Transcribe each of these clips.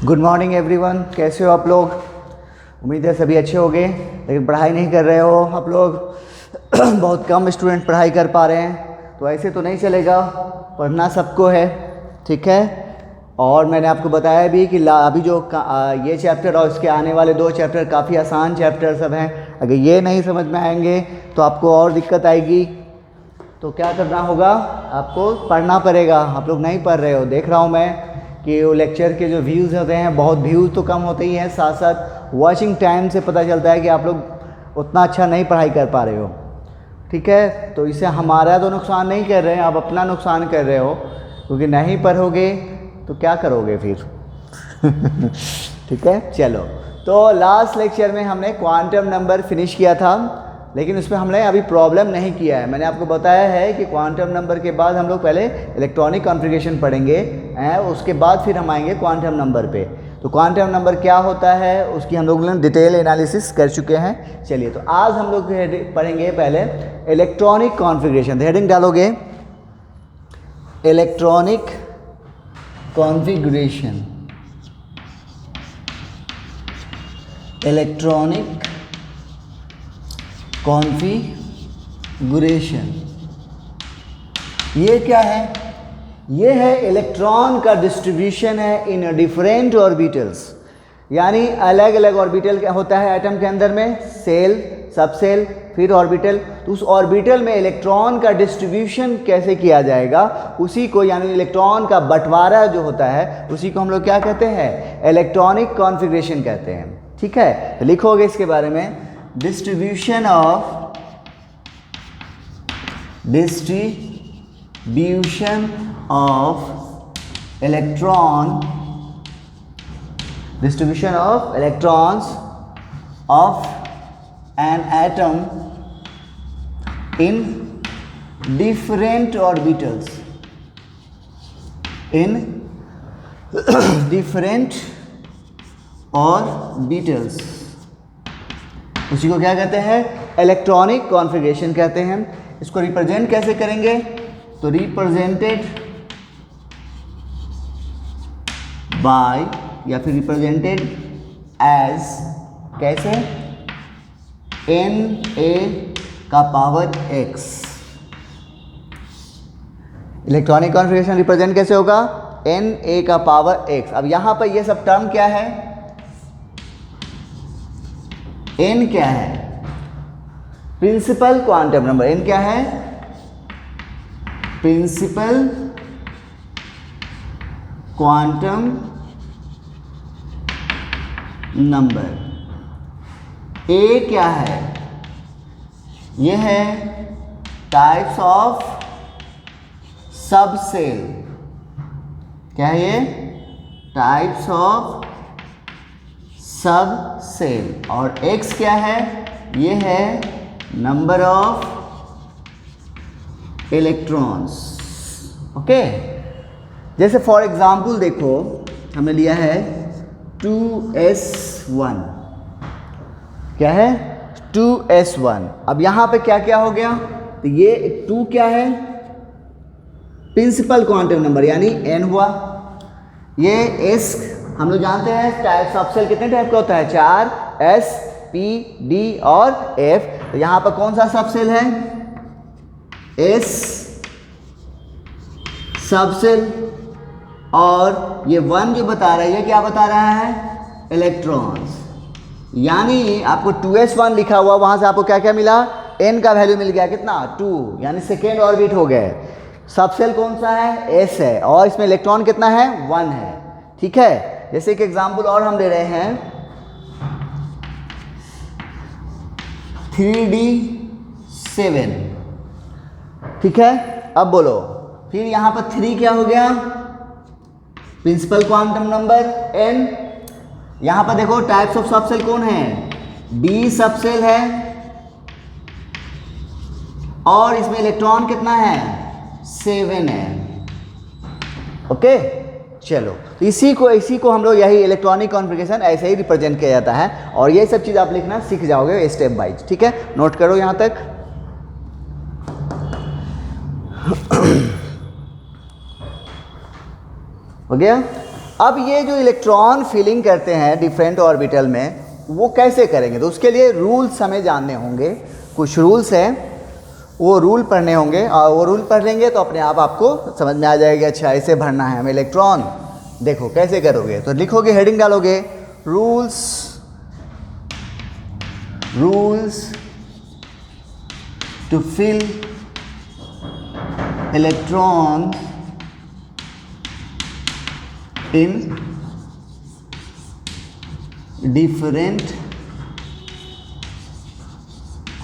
Good morning everyone, कैसे हो आप लोग। उम्मीद है सभी अच्छे होंगे, लेकिन पढ़ाई नहीं कर रहे हो आप लोग। बहुत कम स्टूडेंट पढ़ाई कर पा रहे हैं, तो ऐसे तो नहीं चलेगा, पढ़ना सबको है, ठीक है। और मैंने आपको बताया भी कि अभी जो ये चैप्टर और इसके आने वाले 2 चैप्टर काफ़ी आसान चैप्टर सब हैं। अगर ये नहीं समझ में आएंगे तो आपको और दिक्कत आएगी। तो क्या करना होगा, आपको पढ़ना पड़ेगा। आप लोग नहीं पढ़ रहे हो, देख रहा हूँ मैं कि वो लेक्चर के जो व्यूज़ होते हैं, बहुत व्यूज़ तो कम होते ही हैं, साथ साथ वॉचिंग टाइम से पता चलता है कि आप लोग उतना अच्छा नहीं पढ़ाई कर पा रहे हो, ठीक है। तो इससे हमारा तो नुकसान नहीं कर रहे हैं, आप अपना नुकसान कर रहे हो, क्योंकि नहीं पढ़ोगे तो क्या करोगे फिर। ठीक है, चलो। तो लास्ट लेक्चर में हमने क्वांटम नंबर फिनिश किया था, लेकिन उसमें हमने अभी प्रॉब्लम नहीं किया है। मैंने आपको बताया है कि क्वांटम नंबर के बाद हम लोग पहले इलेक्ट्रॉनिक कॉन्फ़िगरेशन पढ़ेंगे, उसके बाद फिर हम आएंगे क्वांटम नंबर पे। तो क्वांटम नंबर क्या होता है उसकी हम लोग डिटेल एनालिसिस कर चुके हैं। चलिए, तो आज हम लोग पढ़ेंगे पहले इलेक्ट्रॉनिक कॉन्फ़िगरेशन। हेडिंग डालोगे इलेक्ट्रॉनिक कॉन्फ़िगरेशन, इलेक्ट्रॉनिक कॉन्फ़िगरेशन। ये क्या है? ये है इलेक्ट्रॉन का डिस्ट्रीब्यूशन है इन डिफरेंट ऑर्बिटल्स, यानी अलग अलग ऑर्बिटल क्या होता है एटम के अंदर में, सेल, सबसेल, फिर ऑर्बिटल। तो उस ऑर्बिटल में इलेक्ट्रॉन का डिस्ट्रीब्यूशन कैसे किया जाएगा, उसी को, यानी इलेक्ट्रॉन का बंटवारा जो होता है, उसी को हम लोग क्या कहते हैं, इलेक्ट्रॉनिक कॉन्फ़िगरेशन कहते हैं, ठीक है। तो लिखोगे इसके बारे में, distribution of electrons of an atom in different orbitals, उसी को क्या कहते हैं, इलेक्ट्रॉनिक कॉन्फ़िगरेशन कहते हैं। इसको रिप्रेजेंट कैसे करेंगे, तो रिप्रेजेंटेड बाय या फिर रिप्रेजेंटेड एज, कैसे, Na का power x। Electronic configuration represent कैसे होगा, Na का पावर x। अब यहां पर ये सब टर्म क्या है, n क्या है, प्रिंसिपल क्वांटम नंबर। n क्या है, प्रिंसिपल क्वांटम नंबर। a क्या है, ये है टाइप्स ऑफ सबसेल। क्या है ये, टाइप्स ऑफ सबसेल। और x क्या है, ये है नंबर ऑफ इलेक्ट्रॉन्स, ओके। जैसे फॉर एग्जांपल देखो, हमने लिया है 2s1, क्या है, 2s1। अब यहां पे क्या क्या हो गया, तो ये 2 क्या है, प्रिंसिपल क्वांटम नंबर यानी n हुआ। ये s हम लोग जानते हैं टाइप्स ऑफ सेल कितने टाइप का होता है, 4, s, p, d और f। तो यहां पर कौन सा सबसेल है, s सबसेल। और ये 1 जो बता रहा है, ये क्या बता रहा है, इलेक्ट्रॉन्स। यानी आपको 2s1 लिखा हुआ, वहां से आपको क्या क्या मिला, n का वैल्यू मिल गया, कितना, 2, यानी सेकेंड ऑर्बिट हो गए। सबसेल कौन सा है, s है, और इसमें इलेक्ट्रॉन कितना है, 1 है, ठीक है। जैसे एक एग्जांपल और हम ले रहे हैं, 3d7, ठीक है। अब बोलो, फिर यहां पर 3 क्या हो गया, प्रिंसिपल क्वांटम नंबर n। यहां पर देखो टाइप्स ऑफ सबसेल कौन है, d सबसेल है, और इसमें इलेक्ट्रॉन कितना है, 7 है, ओके। चलो, तो इसी को हम लोग, यही इलेक्ट्रॉनिक कॉन्फ़िगरेशन ऐसे ही रिप्रेजेंट किया जाता है। और ये सब चीज़ आप लिखना सीख जाओगे स्टेप बाइज, ठीक है। नोट करो यहां तक। हो गया। अब ये जो इलेक्ट्रॉन फीलिंग करते हैं डिफरेंट ऑर्बिटल में, वो कैसे करेंगे? तो उसके लिए रूल्स हमें जानने होंगे। कुछ रूल्स हैं, वो रूल पढ़ने होंगे, और वो रूल पढ़ लेंगे तो अपने आप आपको समझ में आ जाएगा, अच्छा ऐसे भरना है हमें इलेक्ट्रॉन। देखो कैसे करोगे, तो लिखोगे, हेडिंग डालोगे, rules to fill electron in different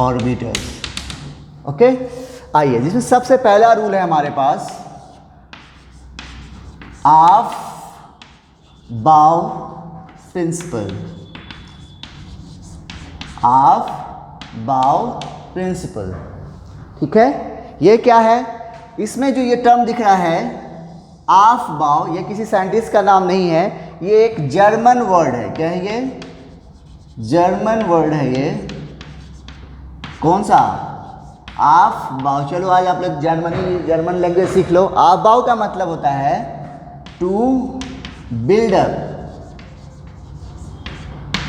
orbitals. Okay, आइए, जिसमें सबसे पहला रूल है हमारे पास Aufbau principle. Aufbau principle, ठीक है। ये क्या है? इसमें जो ये टर्म दिख रहा है ऑफ बाउ, ये किसी साइंटिस्ट का नाम नहीं है, ये एक जर्मन वर्ड है। क्या है ये? जर्मन वर्ड है ये। कौन सा? ऑफ बाउ। चलो आज आप लोग जर्मन लैंग्वेज सीख लो। ऑफ बाउ का मतलब होता है टू बिल्डअप।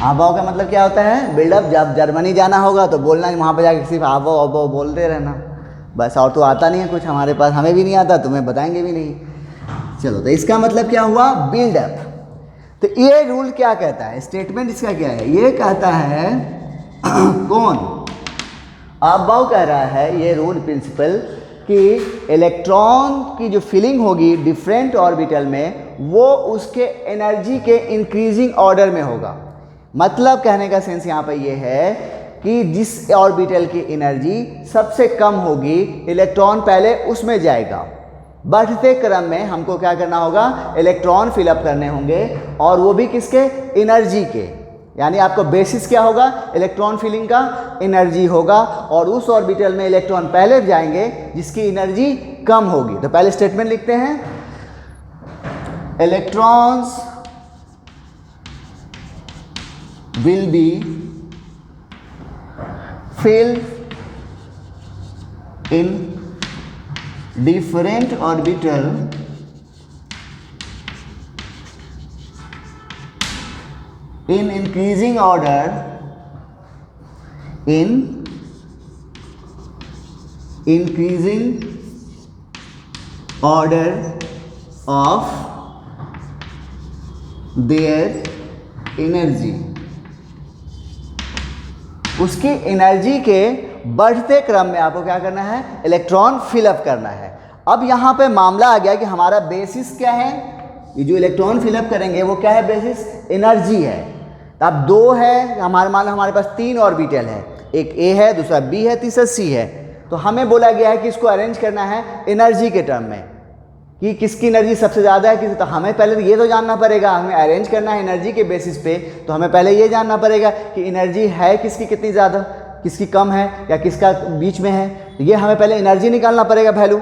ऑफ बाउ का मतलब क्या होता है? बिल्डअप। जब जर्मनी जाना होगा तो बोलना वहाँ पे जाके सिर्फ ऑफ बाउ बोलते रहना बस, और तो आता नहीं है कुछ हमारे पास, हमें भी नहीं आता, तुम्हें बताएंगे भी नहीं। चलो, तो इसका मतलब क्या हुआ? बिल्डअप। तो ये रूल क्या कहता है? स्टेटमेंट इसका क्या है? ये कहता है कौन? ऑफ बाउ कह रहा है ये रूल प्रिंसिपल कि इलेक्ट्रॉन की जो फीलिंग होगी डिफरेंट ऑर्बिटल में, वो उसके एनर्जी के इंक्रीजिंग ऑर्डर में होगा। मतलब कहने का सेंस यहाँ पे ये है कि जिस ऑर्बिटल की एनर्जी सबसे कम होगी, इलेक्ट्रॉन पहले उसमें जाएगा। बढ़ते क्रम में हमको क्या करना होगा? इलेक्ट्रॉन फिलअप करने होंगे, और वो भी किसके? एनर्जी के। यानी आपको बेसिस क्या होगा? इलेक्ट्रॉन फिलिंग का एनर्जी होगा, और उस ऑर्बिटल में इलेक्ट्रॉन पहले जाएंगे जिसकी एनर्जी कम होगी। तो पहले स्टेटमेंट लिखते हैं, electrons will be filled in different orbital in increasing order of their energy। उसकी एनर्जी के बढ़ते क्रम में आपको क्या करना है? इलेक्ट्रॉन फिलअप करना है। अब यहाँ पे मामला आ गया कि हमारा बेसिस क्या है? ये जो इलेक्ट्रॉन फिलअप करेंगे वो क्या है? बेसिस एनर्जी है। तो अब दो है, हमारे पास 3 ऑर्बिटल है, एक ए है, दूसरा बी है, तीसरा सी है। तो हमें बोला गया है कि इसको अरेंज करना है एनर्जी के टर्म में, कि किसकी एनर्जी सबसे ज़्यादा है, किसी। तो हमें पहले ये तो जानना पड़ेगा, हमें अरेंज करना है एनर्जी के बेसिस पे, तो हमें पहले ये जानना पड़ेगा कि एनर्जी है किसकी कितनी ज़्यादा, किसकी कम है, या किसका बीच में है। तो ये हमें पहले एनर्जी निकालना पड़ेगा, वैल्यू,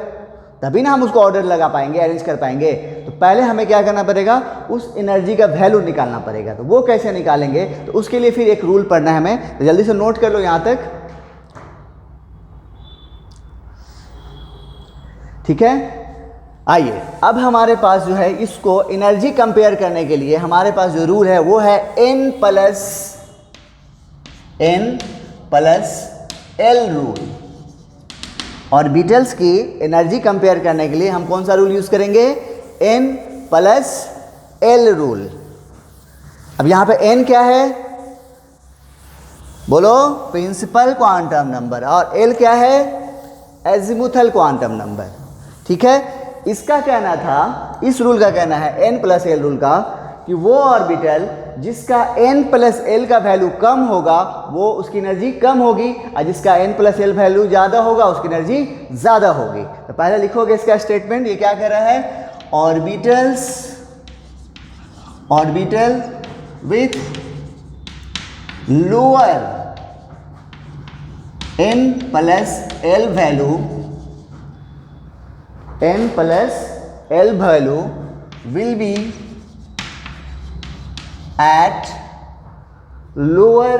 तभी ना हम उसको ऑर्डर लगा पाएंगे, अरेंज कर पाएंगे। तो पहले हमें क्या करना पड़ेगा? उस एनर्जी का वैल्यू निकालना पड़ेगा। तो वो कैसे निकालेंगे? तो उसके लिए फिर एक रूल पढ़ना है हमें, तो जल्दी से नोट कर लो यहाँ तक, ठीक है। आइए, अब हमारे पास जो है इसको एनर्जी कंपेयर करने के लिए हमारे पास जो रूल है वो है n plus L rule. Orbitals की एनर्जी कंपेयर करने के लिए हम कौन सा रूल यूज करेंगे? n plus L rule. अब यहां पे n क्या है? बोलो, प्रिंसिपल क्वांटम नंबर, और l क्या है? एजिमुथल क्वांटम नंबर, ठीक है। इसका कहना था, इस रूल का कहना है n प्लस एल रूल का, कि वो ऑर्बिटल जिसका n प्लस एल का वैल्यू कम होगा वो उसकी एनर्जी कम होगी, और जिसका n प्लस एल वैल्यू ज़्यादा होगा उसकी एनर्जी ज़्यादा होगी। तो पहले लिखोगे इसका स्टेटमेंट, ये क्या कह रहा है? Orbital with lower n plus L value, n plus L value will be at lower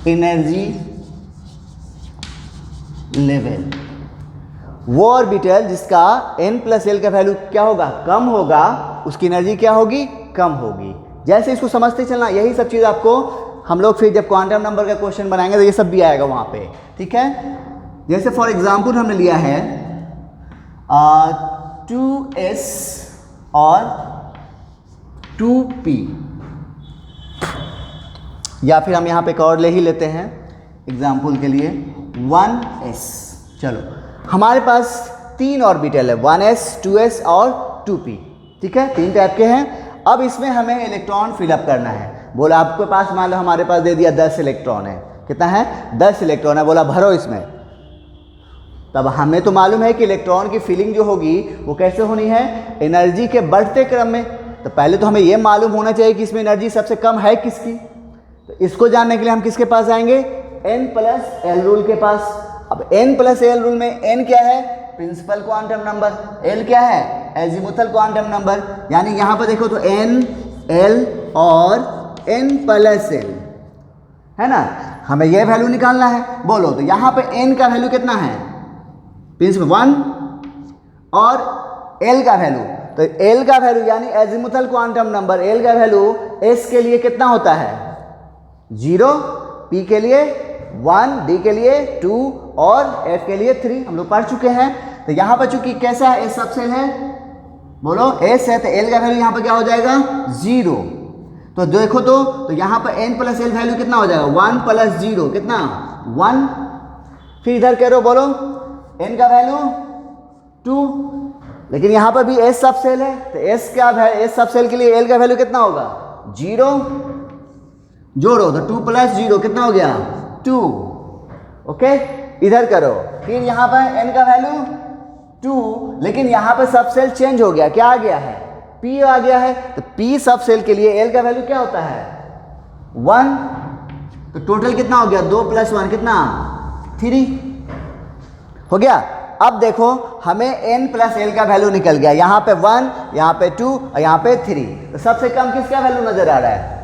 energy level। वो ऑर्बिटल जिसका n प्लस एल का वैल्यू क्या होगा, कम होगा, उसकी एनर्जी क्या होगी, कम होगी। जैसे इसको समझते चलना, यही सब चीज़ आपको हम लोग फिर जब क्वांटम नंबर का क्वेश्चन बनाएंगे तो ये सब भी आएगा वहाँ पे, ठीक है। जैसे फॉर एग्जांपल हमने लिया है 2s और 2p, या फिर हम यहाँ पे एक और ले ही लेते हैं एग्जाम्पल के लिए 1s। चलो हमारे पास 3 ऑर्बिटल है, 1s 2s और 2p, ठीक है, 3 टाइप के हैं। अब इसमें हमें इलेक्ट्रॉन फिलअप करना है। बोला आपके पास, मान लो हमारे पास दे दिया 10 इलेक्ट्रॉन है, कितना है, 10 इलेक्ट्रॉन है, बोला भरो इसमें। तब हमें तो मालूम है कि इलेक्ट्रॉन की फिलिंग जो होगी वो कैसे होनी है, एनर्जी के बढ़ते क्रम में। तो पहले तो हमें ये मालूम होना चाहिए कि इसमें एनर्जी सबसे कम है किसकी। तो इसको जानने के लिए हम किसके पास आएंगे, n प्लस एल रूल के पास। अब n प्लस एल रूल में n क्या है, प्रिंसिपल क्वांटम नंबर, l क्या है, एजीमुथल क्वांटम नंबर। यानी यहाँ पर देखो तो n, l और n प्लस l है ना, हमें यह वैल्यू निकालना है। बोलो तो यहाँ पे n का वैल्यू कितना है, प्रिंसिपल 1 और l का वैल्यू, तो l का वैल्यू यानी एजीमुथल क्वांटम नंबर l का वैल्यू s के लिए कितना होता है 0, p के लिए 1, d के लिए 2 और f के लिए 3, हम लोग पढ़ चुके हैं। तो यहाँ पर चूंकि कैसा है, s सबसेल है, बोलो s है, तो l का वैल्यू यहाँ पर क्या हो जाएगा 0। तो देखो तो यहाँ पर n प्लस एल वैल्यू कितना हो जाएगा, 1 प्लस 0 कितना 1। फिर इधर करो, बोलो n का वैल्यू 2, लेकिन यहाँ पर भी s सबसेल है, तो s क्या है, s सबसेल के लिए l का वैल्यू कितना होगा 0, जोड़ो तो 2 प्लस 0 कितना हो गया 2, ओके। इधर करो, फिर यहाँ पर n का वैल्यू 2, लेकिन यहाँ पर सबसेल चेंज हो गया, क्या आ गया है, p आ गया है। तो p सबसेल के लिए l का वैल्यू क्या होता है 1, तो टोटल कितना हो गया 2 प्लस 1 कितना 3 हो गया। अब देखो हमें n प्लस एल का वैल्यू निकल गया, यहाँ पे 1, यहाँ पे 2 और यहाँ पे 3। तो सबसे कम किसका वैल्यू नजर आ रहा है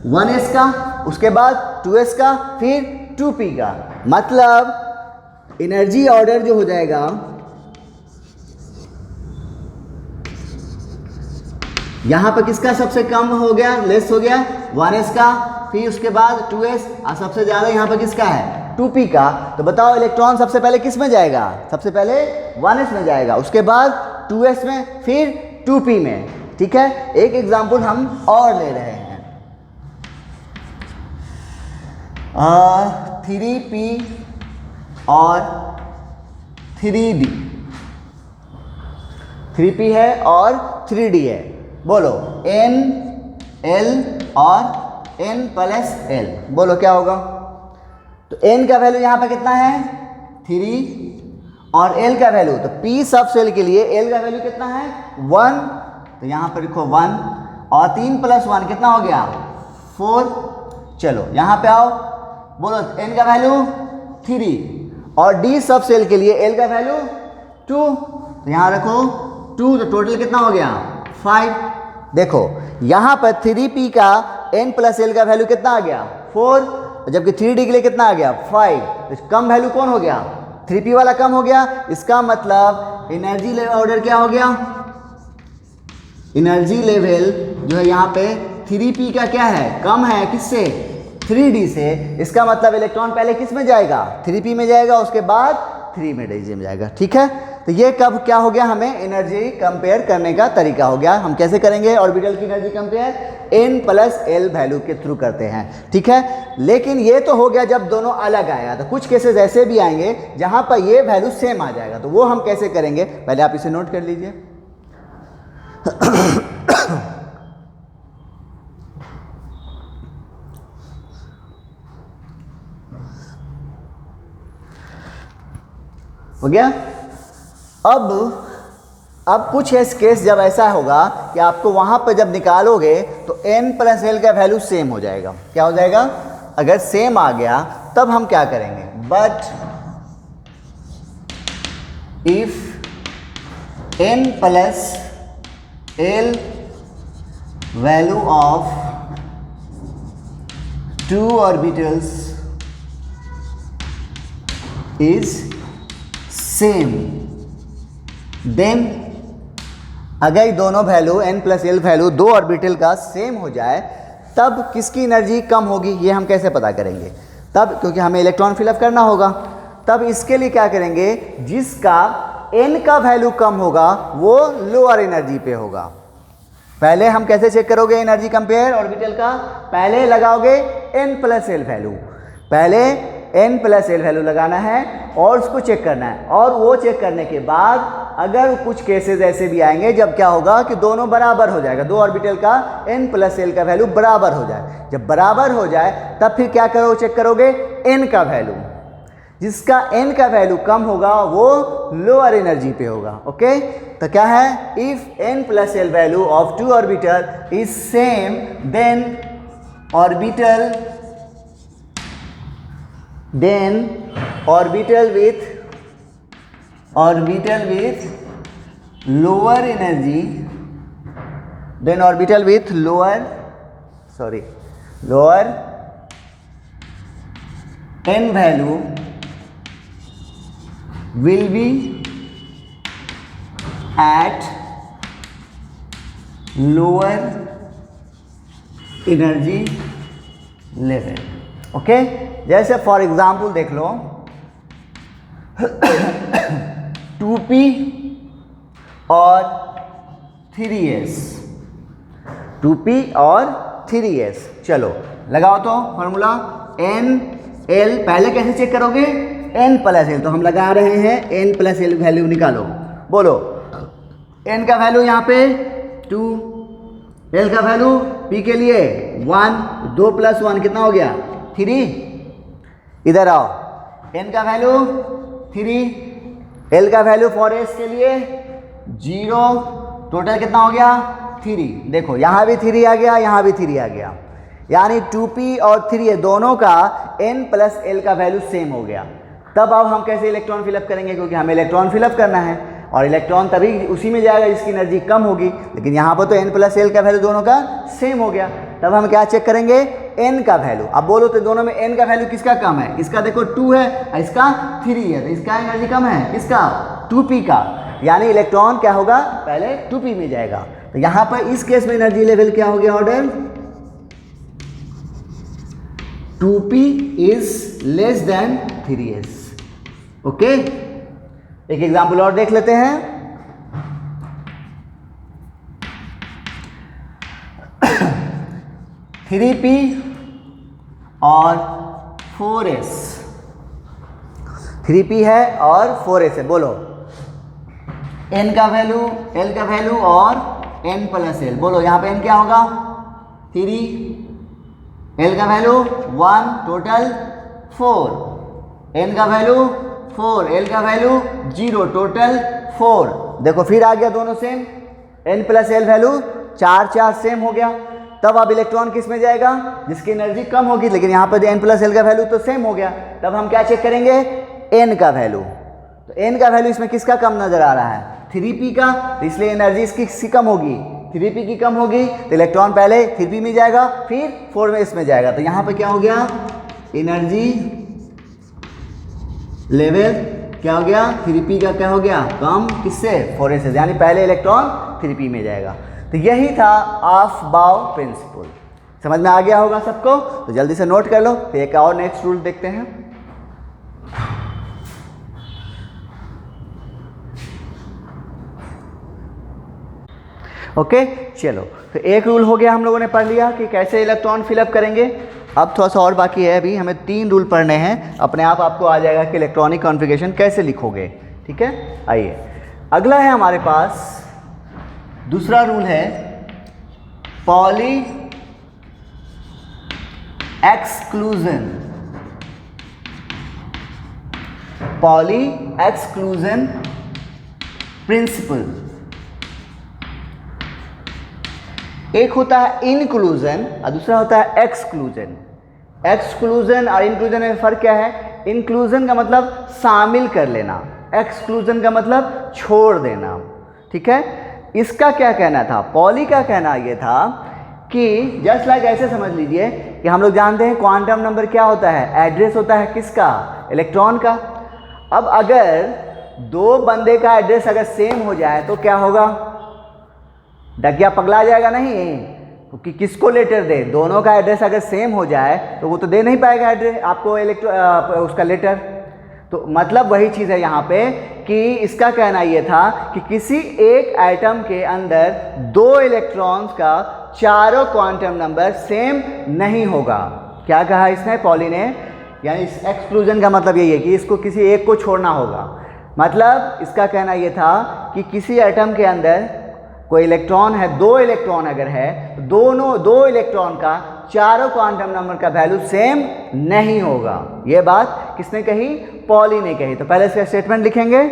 1s का, उसके बाद 2s का, फिर 2p का। मतलब एनर्जी ऑर्डर जो हो जाएगा, यहाँ पर किसका सबसे कम हो गया, लेस हो गया 1s का, फिर उसके बाद 2s और सबसे ज़्यादा यहाँ पर किसका है 2p का। तो बताओ इलेक्ट्रॉन सबसे पहले किस में जाएगा, सबसे पहले 1s में जाएगा, उसके बाद 2s में, फिर 2p में, ठीक है। एक एग्जाम्पल हम और ले रहे हैं, 3p और 3d, 3p है और 3d है। बोलो n, l और n प्लस l, बोलो क्या होगा। तो n का वैल्यू यहाँ पे कितना है 3 और l का वैल्यू, तो p सब सेल के लिए l का वैल्यू कितना है 1, तो यहाँ पर लिखो 1 और 3 प्लस 1 कितना हो गया 4। चलो यहाँ पे आओ, बोलो n का वैल्यू 3 और d सब सेल के लिए l का वैल्यू 2, तो यहाँ रखो 2, तो टोटल कितना हो गया 5। देखो यहाँ पर 3p का n प्लस l का वैल्यू कितना आ गया 4, जबकि 3d के लिए कितना आ गया 5। तो कम वैल्यू कौन हो गया 3p वाला कम हो गया। इसका मतलब एनर्जी लेवल ऑर्डर क्या हो गया, एनर्जी लेवल जो है यहाँ पे 3p का क्या है, कम है किससे 3d से। इसका मतलब इलेक्ट्रॉन पहले किस में जाएगा 3p में जाएगा, उसके बाद 3 में डी में जाएगा, ठीक है। तो ये कब क्या हो गया, हमें एनर्जी कंपेयर करने का तरीका हो गया। हम कैसे करेंगे ऑर्बिटल की energy compare, n plus L value के थ्रू करते हैं, ठीक है। लेकिन ये तो हो गया जब दोनों अलग आया, तो कुछ केसेस ऐसे भी आएंगे जहां पर ये वैल्यू सेम आ जाएगा, तो वो हम कैसे करेंगे, पहले आप इसे नोट कर लीजिए। हो गया। अब कुछ केस जब ऐसा होगा कि आपको वहां पर जब निकालोगे तो n प्लस एल का वैल्यू सेम हो जाएगा। क्या हो जाएगा, अगर सेम आ गया तब हम क्या करेंगे, but if n plus L value of 2 orbitals is same, then अगर दोनों value n plus L value दो ऑर्बिटल का सेम हो जाए तब किसकी एनर्जी कम होगी, ये हम कैसे पता करेंगे? तब क्योंकि हमें इलेक्ट्रॉन फिलअप करना होगा, तब इसके लिए क्या करेंगे, जिसका n का वैल्यू कम होगा वो लोअर एनर्जी पे होगा। पहले हम कैसे चेक करोगे एनर्जी कंपेयर ऑर्बिटल का? पहले लगाओगे n प्लस एल वैल्यू, पहले n प्लस एल वैल्यू लगाना है और उसको चेक करना है, और वो चेक करने के बाद अगर कुछ केसेस ऐसे भी आएंगे जब क्या होगा कि दोनों बराबर हो जाएगा, दो ऑर्बिटल का n प्लस एल का वैल्यू बराबर हो जाए। जब बराबर हो जाए तब फिर क्या करो, चेक करोगे n का वैल्यू, जिसका n का वैल्यू कम होगा वो लोअर एनर्जी पे होगा। ओके, तो क्या है, if n plus L value of two orbital is same then orbital with lower energy, then orbital with lower n value will be at lower energy level। Okay, जैसे for example देख लो 2p और 3s, 2p और 3s। चलो लगाओ तो formula n l, पहले कैसे check करोगे, n प्लस एल, तो हम लगा रहे हैं n प्लस एल वैल्यू निकालो, बोलो n का वैल्यू यहाँ पे 2, l का वैल्यू p के लिए 1, 2 + 1 कितना हो गया 3, इधर आओ, n का वैल्यू 3, l का वैल्यू 4s के लिए 0, टोटल कितना हो गया 3। देखो यहाँ भी 3 आ गया, यहाँ भी 3 आ गया, यानी 2p और 3 दोनों का n प्लस l का वैल्यू सेम हो गया। तब अब हम कैसे इलेक्ट्रॉन फिलअप करेंगे, क्योंकि हमें इलेक्ट्रॉन फिलअप करना है और इलेक्ट्रॉन तभी उसी में जाएगा जिसकी एनर्जी कम होगी, लेकिन यहाँ पर तो n प्लस एल का वैल्यू दोनों का सेम हो गया। तब हम क्या चेक करेंगे, n का वैल्यू। अब बोलो तो दोनों में n का वैल्यू किसका कम है, इसका देखो 2 है, इसका 3 है, तो इसका एनर्जी कम है, किसका 2p का, यानी इलेक्ट्रॉन क्या होगा पहले 2p में जाएगा। तो यहाँ पर इस केस में एनर्जी लेवल क्या हो गया, order 2p is less than 3s। Okay, एक एग्जाम्पल और देख लेते हैं। 3p और 4s, 3p है और 4s है, बोलो n का वैल्यू, l का वैल्यू और n प्लस l, बोलो यहाँ पे n क्या होगा 3, l का वैल्यू 1, टोटल 4, n का वैल्यू 4, l का वैल्यू 0, टोटल 4। देखो फिर आ गया दोनों same, n plus l value 4 4 same हो गया। तब अब इलेक्ट्रॉन किस में जाएगा, जिसकी एनर्जी कम होगी, लेकिन यहाँ पर n प्लस l का वैल्यू तो सेम हो गया। तब हम क्या चेक करेंगे, n का वैल्यू। तो n का वैल्यू इसमें किसका कम नजर आ रहा है, 3p का, तो इसलिए एनर्जी इसकी कम होगी, 3p की कम होगी, तो इलेक्ट्रॉन पहले 3p में जाएगा फिर 4 में इसमें जाएगा। तो यहाँ पर क्या हो गया, एनर्जी लेवल क्या हो गया, 3p का क्या हो गया कम, किससे 4s से, यानी पहले इलेक्ट्रॉन 3p में जाएगा। तो यही था ऑफ-बाउ प्रिंसिपल, समझ में आ गया होगा सबको, तो जल्दी से नोट कर लो। फिर एक और नेक्स्ट रूल देखते हैं। ओके, चलो तो एक रूल हो गया, हम लोगों ने पढ़ लिया कि कैसे इलेक्ट्रॉन फिलअप करेंगे। अब थोड़ा सा और बाकी है, अभी हमें 3 रूल पढ़ने हैं, अपने आप आपको आ जाएगा कि इलेक्ट्रॉनिक कॉन्फ़िगरेशन कैसे लिखोगे। ठीक है, आइए अगला है हमारे पास दूसरा रूल है poly exclusion, poly exclusion principle. एक होता है इंक्लूजन और दूसरा होता है एक्सक्लूजन। एक्सक्लूजन और इंक्लूजन में फ़र्क क्या है, इंक्लूजन का मतलब शामिल कर लेना, एक्सक्लूजन का मतलब छोड़ देना। ठीक है, इसका क्या कहना था, पॉली का कहना ये था कि जस्ट लाइक ऐसे समझ लीजिए कि हम लोग जानते हैं क्वांटम नंबर क्या होता है, एड्रेस होता है किसका, इलेक्ट्रॉन का। अब अगर दो बंदे का एड्रेस अगर सेम हो जाए तो क्या होगा? डकिया पगला जाएगा नहीं, क्योंकि किसको लेटर दे? दोनों का एड्रेस अगर सेम हो जाए तो वो तो दे नहीं पाएगा एड्रेस आपको उसका लेटर। तो मतलब वही चीज़ है यहाँ पे कि इसका कहना ये था कि किसी एक एटम के अंदर दो इलेक्ट्रॉन्स का चारों क्वांटम नंबर सेम नहीं होगा। क्या कहा इसने, पॉली ने? यानी इस एक्सक्लूजन का मतलब यही है कि इसको किसी एक को छोड़ना होगा। मतलब इसका कहना ये था कि किसी एटम के अंदर कोई इलेक्ट्रॉन है, दो इलेक्ट्रॉन अगर है, दोनों दो इलेक्ट्रॉन का चारों क्वांटम नंबर का वैल्यू सेम नहीं होगा। ये बात किसने कही? पॉली ने कही। तो पहले इसका स्टेटमेंट लिखेंगे।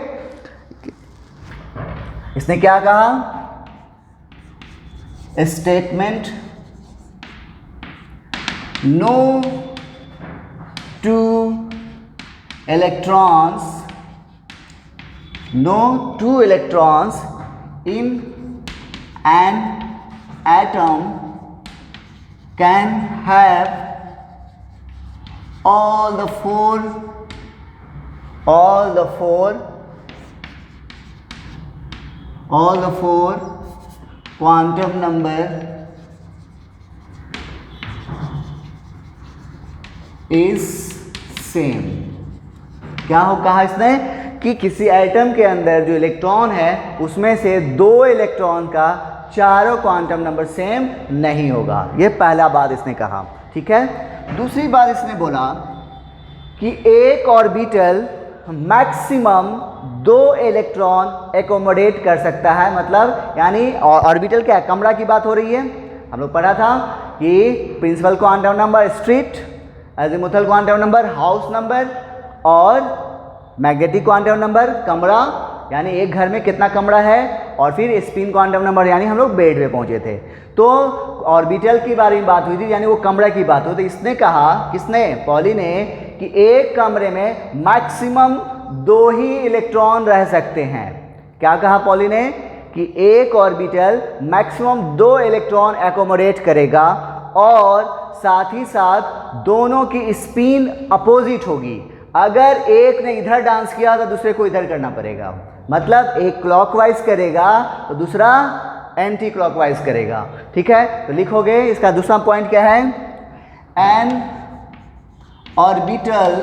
इसने क्या कहा? Statement, no two electrons in an atom can have all the four quantum number is same। क्या हो कहा इसने कि किसी एटम के अंदर जो इलेक्ट्रॉन है उसमें से दो इलेक्ट्रॉन का चारों क्वांटम नंबर सेम नहीं होगा। ये पहला बात इसने कहा, ठीक है। दूसरी बात इसने बोला कि एक ऑर्बिटल मैक्सिमम दो इलेक्ट्रॉन एकोमोडेट कर सकता है। मतलब यानी ऑर्बिटल क्या है? कमरा की बात हो रही है। हम लोग पढ़ा था कि principal quantum number street, azimuthal quantum number house number, और मैग्नेटिक क्वांटम नंबर कमरा, यानी एक घर में कितना कमरा है, और फिर स्पिन क्वांटम नंबर, यानी हम लोग बेड पे पहुंचे थे। तो ऑर्बिटल की बारे में बात हुई थी, यानी वो कमरा की बात हुई। तो इसने कहा, किसने? पॉली ने, कि एक कमरे में मैक्सिमम दो ही इलेक्ट्रॉन रह सकते हैं। क्या कहा पॉली ने? कि एक ऑर्बिटल मैक्सिमम दो इलेक्ट्रॉन एकोमोडेट करेगा और साथ ही साथ दोनों की स्पिन अपोजिट होगी। अगर एक ने इधर डांस किया तो दूसरे को इधर करना पड़ेगा। मतलब एक क्लॉकवाइज करेगा तो दूसरा एंटी क्लॉकवाइज करेगा, ठीक है। तो लिखोगे, इसका दूसरा पॉइंट क्या है? N orbital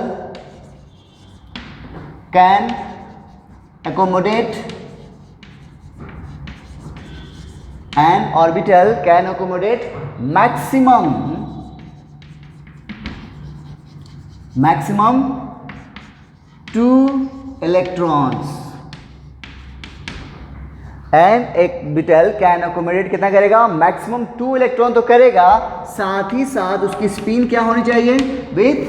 can accommodate maximum two electrons। N orbital can accommodate कितना करेगा? मैक्सिमम टू इलेक्ट्रॉन तो करेगा, साथ ही साथ उसकी स्पिन क्या होनी चाहिए? विथ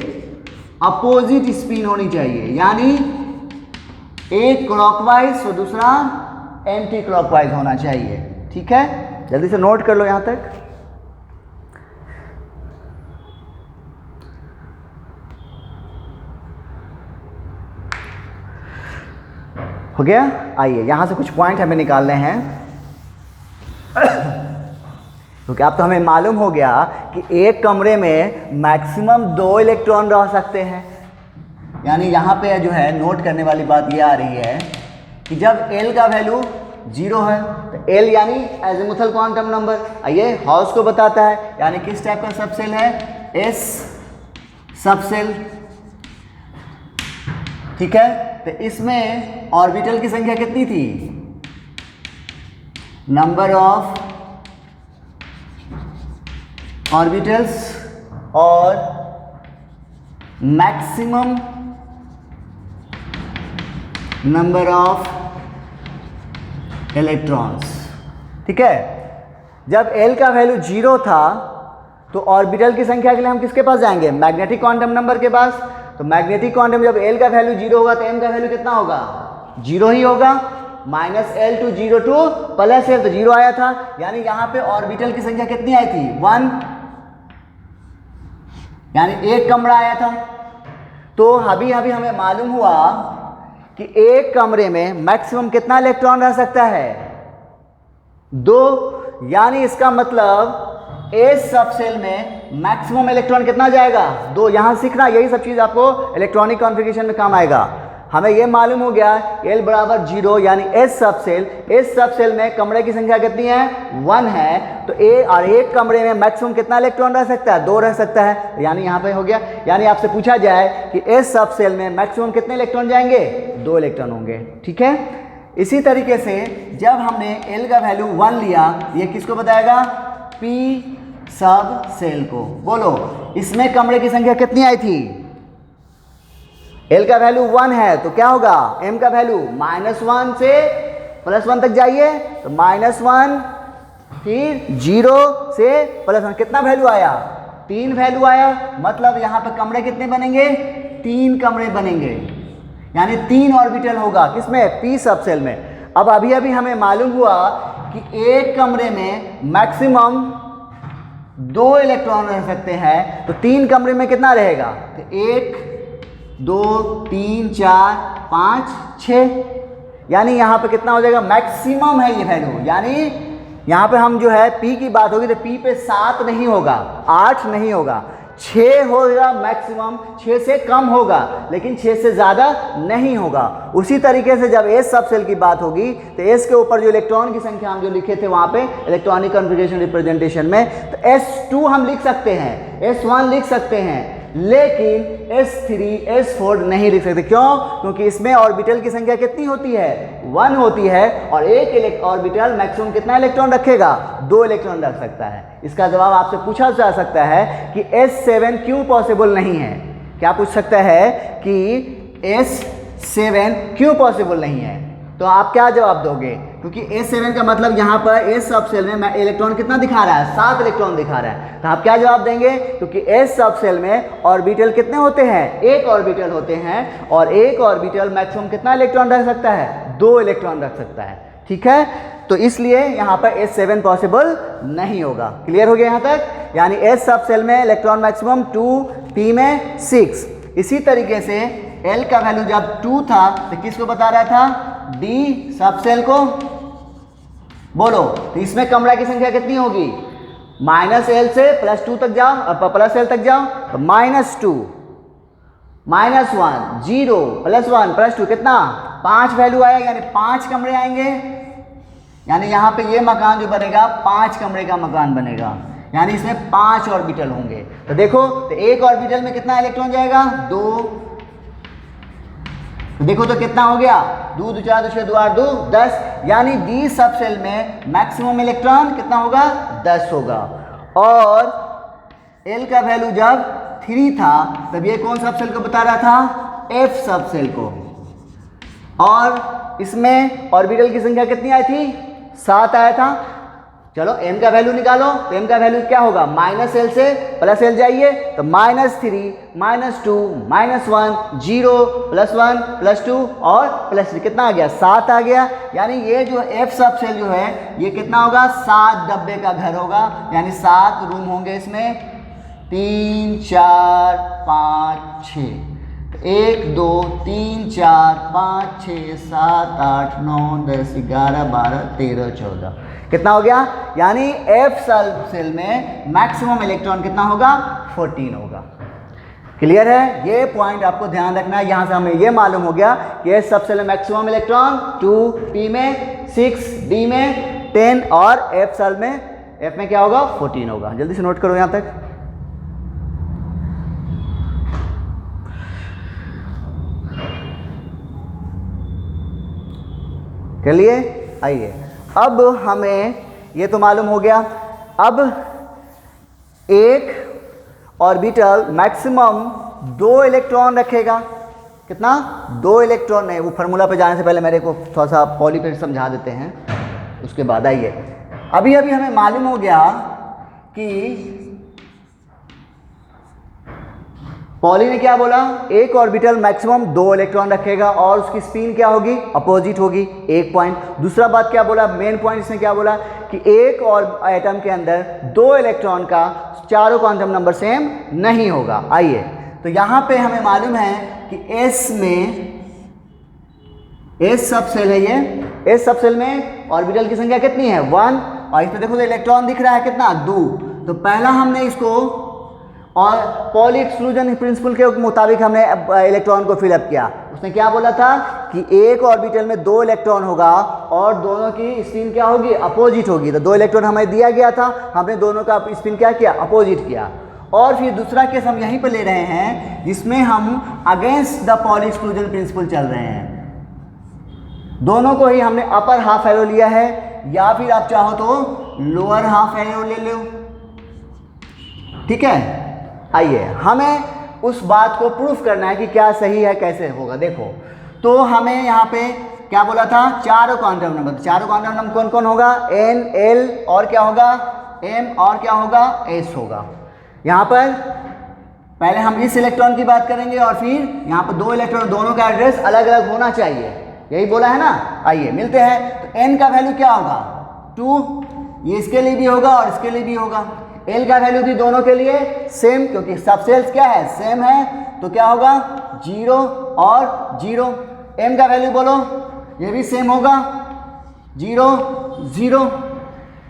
अपोजिट स्पिन होनी चाहिए। यानी एक क्लॉकवाइज तो दूसरा एंटी क्लॉकवाइज होना चाहिए, ठीक है। जल्दी से नोट कर लो यहां तक। हो गया? आइए यहां से कुछ पॉइंट हमें निकालने हैं। क्योंकि अब तो हमें मालूम हो गया कि एक कमरे में मैक्सिमम दो इलेक्ट्रॉन रह सकते हैं। यानी यहाँ पे जो है नोट करने वाली बात ये आ रही है कि जब L का वैल्यू 0 है तो L यानी एजिमुथल क्वांटम नंबर, आइए हाउस को बताता है, यानी किस टाइप का सबसेल है? S सबसेल, ठीक है। तो इसमें ऑर्बिटल की संख्या कितनी थी? नंबर ऑफ ऑर्बिटल्स और मैक्सिमम नंबर ऑफ इलेक्ट्रॉन्स, ठीक है। जब L का वैल्यू 0 था तो ऑर्बिटल की संख्या के लिए हम किसके पास जाएंगे? मैग्नेटिक क्वांटम नंबर के पास। तो मैग्नेटिक क्वांटम जब L का वैल्यू 0 होगा तो M का वैल्यू कितना होगा? 0 ही होगा। -L to 0 to +L, तो 0 आया था। यानी यहाँ पे ऑर्बिटल की संख्या कितनी आई थी? 1, यानी एक कमरा आया था। तो अभी हमें मालूम हुआ कि एक कमरे में मैक्सिमम कितना इलेक्ट्रॉन रह सकता है? 2। यानी इसका मतलब एस सबसेल में मैक्सिमम इलेक्ट्रॉन कितना जाएगा? 2। यहां सीखना, यही सब चीज आपको इलेक्ट्रॉनिक कॉन्फ़िगरेशन में काम आएगा। हमें ये मालूम हो गया L बराबर 0 यानी S सब सेल में कमरे की संख्या कितनी है 1 है, तो एक कमरे में मैक्सिमम कितना इलेक्ट्रॉन रह सकता है 2 रह सकता है, यानी यहाँ पे हो गया। यानी आपसे पूछा जाए कि S सब सेल में मैक्सिमम कितने इलेक्ट्रॉन जाएंगे 2 इलेक्ट्रॉन होंगे। ठीक है, इसी तरीके से जब हमने L का वैल्यू 1 लिया, ये किसको बताएगा P सब सेल को। बोलो इसमें कमरे की संख्या कितनी आई थी, L का वैल्यू 1 है तो क्या होगा M का वैल्यू -1 से +1 तक जाइए, तो -1 फिर 0 से +1 कितना वैल्यू आया 3 वैल्यू आया। मतलब यहाँ पे कमरे कितने बनेंगे 3 कमरे बनेंगे, यानी 3 ऑर्बिटल होगा किसमें P सब सेल में। अब अभी अभी हमें मालूम हुआ कि एक कमरे में मैक्सिमम 2 इलेक्ट्रॉन रह सकते हैं, तो 3 कमरे में कितना रहेगा, तो 1 2 3 4 5 6, यानी यहाँ पे कितना हो जाएगा मैक्सिमम है ये वैल्यू। यानी यहाँ पे हम जो है P की बात होगी तो P पे 7 नहीं होगा 8 नहीं होगा 6 होगा मैक्सिमम, 6 से कम होगा लेकिन 6 से ज़्यादा नहीं होगा। उसी तरीके से जब S सब सेल की बात होगी तो S के ऊपर जो इलेक्ट्रॉन की संख्या हम जो लिखे थे वहाँ पे इलेक्ट्रॉनिक कॉन्फ़िगरेशन रिप्रेजेंटेशन में, तो S2 हम लिख सकते हैं, S1 लिख सकते हैं, लेकिन S3 S4 नहीं लिख सकते। क्यों? क्योंकि इसमें ऑर्बिटल की संख्या कितनी होती है 1 होती है, और एक ऑर्बिटल मैक्सिमम कितना इलेक्ट्रॉन रखेगा 2 इलेक्ट्रॉन रख सकता है। इसका जवाब आपसे पूछा जा सकता है कि S7 क्यों पॉसिबल नहीं है। क्या पूछ सकता है कि S7 क्यों पॉसिबल नहीं है, तो आप क्या जवाब दोगे? क्योंकि S7 का मतलब यहाँ पर S सब सेल में इलेक्ट्रॉन कितना दिखा रहा है 7 इलेक्ट्रॉन दिखा रहा है, तो आप क्या जवाब देंगे? क्योंकि S सब सेल में ऑर्बिटल कितने होते हैं, एक ऑर्बिटल होते हैं, और एक ऑर्बिटल मैक्सिमम कितना इलेक्ट्रॉन रख सकता है 2 इलेक्ट्रॉन रख सकता है। ठीक है, तो इसलिए यहाँ पर S7 पॉसिबल नहीं होगा। क्लियर हो गया यहाँ तक? यानी S सब सेल में इलेक्ट्रॉन मैक्सिमम 2, P में 6। इसी तरीके से L का वैल्यू जब 2 था तो किसको बता रहा था D सब सेल को। बोलो तो इसमें कमरा की संख्या कितनी होगी, -L से +2 तक जाओ, +L तक जाओ तो -2 -1 0 +1 +2 कितना 5 वैल्यू आएगा, यानी 5 कमरे आएंगे। यानी यहाँ पे ये मकान जो बनेगा 5 कमरे का मकान बनेगा, यानी इसमें 5 ऑर्बिटल होंगे। तो देखो तो एक ऑर्बिटल में कितना इलेक्ट्रॉन जाएगा 2, तो देखो तो कितना हो गया 2 2 4 2 6 2 8 2 10, यानी D सब सेल में मैक्सिमम इलेक्ट्रॉन कितना होगा 10 होगा। और L का वैल्यू जब 3 था तब ये कौन सब सेल को बता रहा था F सब सेल को, और इसमें ऑर्बिटल की संख्या कितनी आई थी 7 आया था। चलो M का वैल्यू निकालो, तो M का वैल्यू क्या होगा -L से +L जाइए तो -3 -2 -1 0 +1 +2 और +3 कितना आ गया 7 आ गया। यानी ये जो F सब सेल जो है ये कितना होगा 7 डब्बे का घर होगा, यानी 7 रूम होंगे इसमें 3 4 5 6, 1 2 3 4 5 6 7 8 9 10 11 12 13 14 कितना हो गया, यानी F सब सेल में मैक्सिमम इलेक्ट्रॉन कितना होगा 14 होगा। क्लियर है? ये पॉइंट आपको ध्यान रखना है। यहाँ से हमें ये मालूम हो गया कि S सब सेल में मैक्सिमम इलेक्ट्रॉन 2, P में 6, D में 10 और F सेल में F में क्या होगा 14 होगा। जल्दी से नोट करो यहाँ तक। चलिए आइए, अब हमें ये तो मालूम हो गया। अब एक ऑर्बिटल मैक्सिमम 2 इलेक्ट्रॉन रखेगा, कितना 2 इलेक्ट्रॉन नहीं, वो फार्मूला पे जाने से पहले मेरे को थोड़ा सा पॉली पे समझा देते हैं, उसके बाद आइए। अभी अभी हमें मालूम हो गया कि पॉली ने क्या बोला, एक ऑर्बिटल मैक्सिमम 2 इलेक्ट्रॉन रखेगा और उसकी स्पिन क्या होगी अपोजिट होगी, एक पॉइंट। दूसरा बात क्या बोला, मेन पॉइंट इसने क्या बोला कि एक और एटम के अंदर 2 इलेक्ट्रॉन का चारों क्वांटम नंबर सेम नहीं होगा। आइए, तो यहाँ पे हमें मालूम है कि S में S सब सेल है, ये S सब सेल में ऑर्बिटल की संख्या कितनी है 1, और इस पर देखो तो इलेक्ट्रॉन दिख रहा है कितना 2। तो पहला हमने इसको और पॉली एक्सक्लूजन प्रिंसिपल के मुताबिक हमने इलेक्ट्रॉन को फिलअप किया। उसने क्या बोला था कि एक ऑर्बिटल में 2 इलेक्ट्रॉन होगा और दोनों की स्पिन क्या होगी, अपोजिट होगी। तो 2 इलेक्ट्रॉन हमें दिया गया था, हमने दोनों का स्पिन क्या किया, अपोजिट किया। और फिर दूसरा केस हम यहीं पर ले रहे हैं जिसमें हम against the poly exclusion principle चल रहे हैं। दोनों को ही हमने अपर हाफ एरो लिया है, या फिर आप चाहो तो लोअर हाफ एरो ले लो, ठीक है। आइए हमें उस बात को प्रूफ करना है कि क्या सही है, कैसे होगा। देखो तो हमें यहाँ पे क्या बोला था, चारों क्वांटम नंबर। चारों क्वांटम नंबर कौन कौन होगा, n, l और क्या होगा, m और क्या होगा, s होगा। यहाँ पर पहले हम इस इलेक्ट्रॉन की बात करेंगे और फिर यहाँ पर 2 इलेक्ट्रॉन, दोनों का एड्रेस अलग अलग होना चाहिए, यही बोला है ना। आइए मिलते हैं। तो n का वैल्यू क्या होगा, 2, ये इसके लिए भी होगा और इसके लिए भी होगा। L का वैल्यू भी दोनों के लिए सेम, क्योंकि सब सेल्स क्या है, सेम है, तो क्या होगा 0 और 0। M का वैल्यू बोलो, ये भी सेम होगा, 0 0।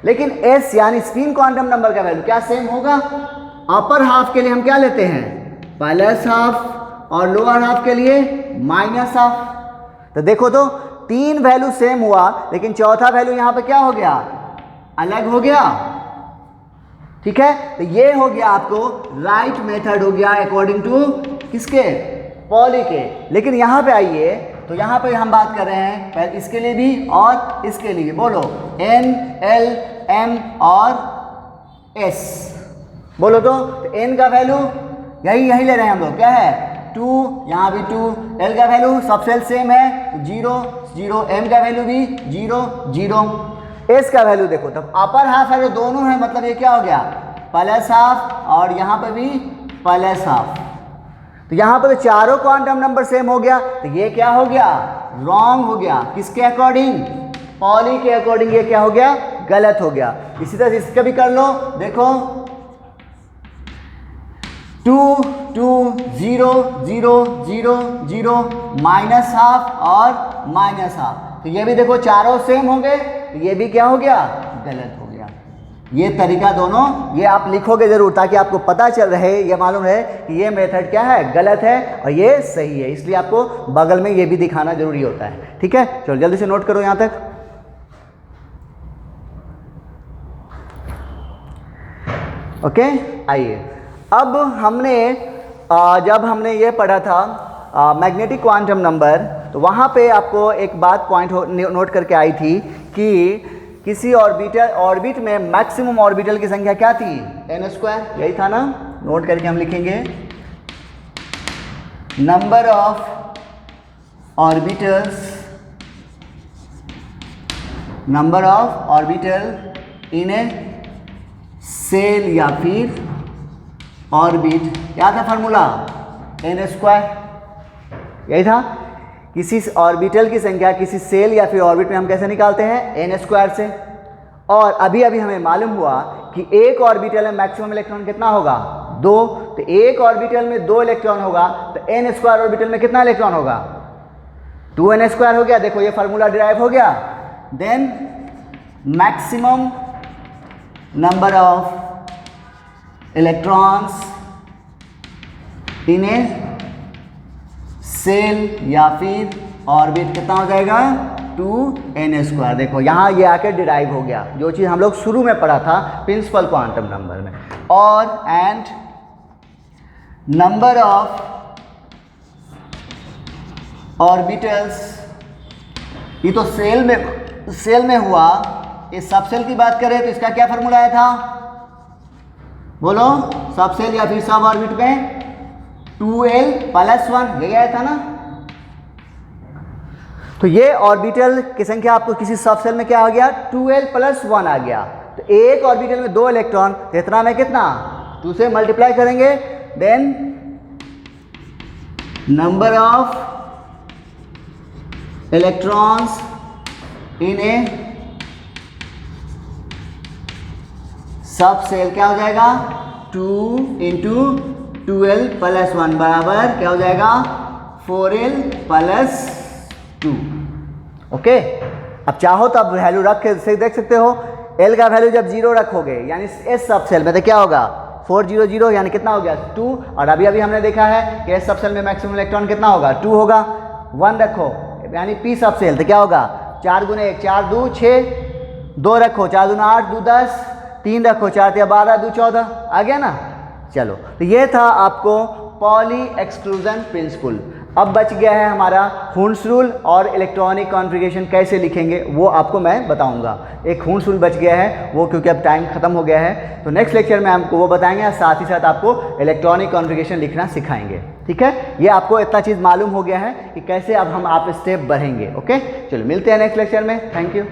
लेकिन S यानी स्पिन क्वांटम नंबर का वैल्यू क्या सेम होगा। अपर हाफ के लिए हम क्या लेते हैं, प्लस हाफ, और लोअर हाफ के लिए माइनस हाफ। तो देखो तो 3 वैल्यू सेम हुआ, लेकिन चौथा वैल्यू यहाँ पे क्या हो गया, अलग हो गया, ठीक है। तो ये हो गया आपको राइट मेथड हो गया अकॉर्डिंग टू किसके, पॉली के। लेकिन यहाँ पे आइए, तो यहाँ पे हम बात कर रहे हैं पहले इसके लिए भी और इसके लिए। बोलो n, l, m और s, बोलो तो n का वैल्यू यही ले रहे हैं हम लोग, क्या है 2, यहाँ भी 2। l का वैल्यू सब सेल सेम है, 0 0। m का वैल्यू भी 0 0। s का वैल्यू देखो, तब अपर हाफ है, दोनों है, मतलब ये क्या हो गया, प्लस हाफ, और यहाँ पे भी प्लस हाफ। तो यहाँ पर तो चारों क्वांटम नंबर सेम हो गया, तो ये क्या हो गया, रॉन्ग हो गया। किसके अकॉर्डिंग, पॉली के अकॉर्डिंग ये क्या हो गया, गलत हो गया। इसी तरह इसका भी कर लो, देखो 2 2 0 0 0 0, माइनस हाफ और माइनस हाफ। तो ये भी देखो चारों सेम हो गए, तो ये भी क्या हो गया, गलत हो गया। ये तरीका दोनों, ये आप लिखोगे जरूर, ताकि आपको पता चल रहे, ये मालूम रहे कि ये मेथड क्या है, गलत है और ये सही है। इसलिए आपको बगल में ये भी दिखाना जरूरी होता है, ठीक है। चलो जल्दी से नोट करो यहाँ तक। ओके, आइए अब हमने जब हमने ये पढ़ा था मैग्नेटिक क्वांटम नंबर, तो वहाँ पे आपको एक बात पॉइंट नोट करके आई थी कि किसी ऑर्बिट में मैक्सिमम ऑर्बिटल की संख्या क्या थी, n², यही था ना। नोट करके हम लिखेंगे number of orbital in a shell या फिर ऑर्बिट, क्या था फार्मूला, n², यही था। किसी ऑर्बिटल की संख्या किसी सेल या फिर ऑर्बिट में हम कैसे निकालते हैं, n² से। और अभी हमें मालूम हुआ कि एक ऑर्बिटल में मैक्सिमम इलेक्ट्रॉन कितना होगा, 2। तो एक ऑर्बिटल में 2 इलेक्ट्रॉन होगा, तो n² ऑर्बिटल में कितना इलेक्ट्रॉन होगा, 2n² हो गया। देखो ये फार्मूला डिराइव हो गया। Then maximum number of electrons in a shell या फिर ऑर्बिट कितना हो जाएगा, 2n²। देखो यहाँ ये आकर डिराइव हो गया, जो चीज़ हम लोग शुरू में पढ़ा था प्रिंसिपल क्वांटम नंबर में। और एंड नंबर ऑफ ऑर्बिटल्स, ये तो सेल में हुआ। इस सब सेल की बात करें तो इसका क्या फार्मूला आया था, बोलो, सब सेल या फिर सब ऑर्बिट में 2l+1, यही आया था ना। तो ये ऑर्बिटल की संख्या आपको किसी सब सेल में क्या आ गया, 2l+1 आ गया। तो एक ऑर्बिटल में 2 इलेक्ट्रॉन, तो इतना में कितना, 2 से मल्टीप्लाई करेंगे। Then number of electrons in a sub shell क्या हो जाएगा, 2 × 2l+1 बराबर क्या हो जाएगा, 4l+2। ओके, अब चाहो तो अब वैल्यू रख के से देख सकते हो। l का वैल्यू जब 0 रखोगे यानी इस सब सेल में, तो क्या होगा, 400 यानी कितना हो गया 2, और अभी अभी हमने देखा है कि एस सब सेल में मैक्सिमम इलेक्ट्रॉन कितना होगा 2 होगा। 1 रखो यानी पी सब सेल, तो क्या होगा 4 गुने 1 4 2 6, 2 रखो 4 दूना 8 2 10, 3 रखो 4 या 12 2 14, आ गया ना। चलो तो ये था आपको पॉली एक्सक्लूजन प्रिंसिपल। अब बच गया है हमारा हुन्स रूल और इलेक्ट्रॉनिक कॉन्फ़िगरेशन कैसे लिखेंगे वो आपको मैं बताऊंगा। एक हुन्स रूल बच गया है वो, क्योंकि अब टाइम खत्म हो गया है, तो नेक्स्ट लेक्चर में हमको वो बताएंगे और साथ ही साथ आपको इलेक्ट्रॉनिक कॉन्फ़िगरेशन लिखना सिखाएंगे। ठीक है, ये आपको इतना चीज़ मालूम हो गया है कि कैसे अब हम आप स्टेप बढ़ेंगे। ओके, चलो मिलते हैं नेक्स्ट लेक्चर में। Thank you.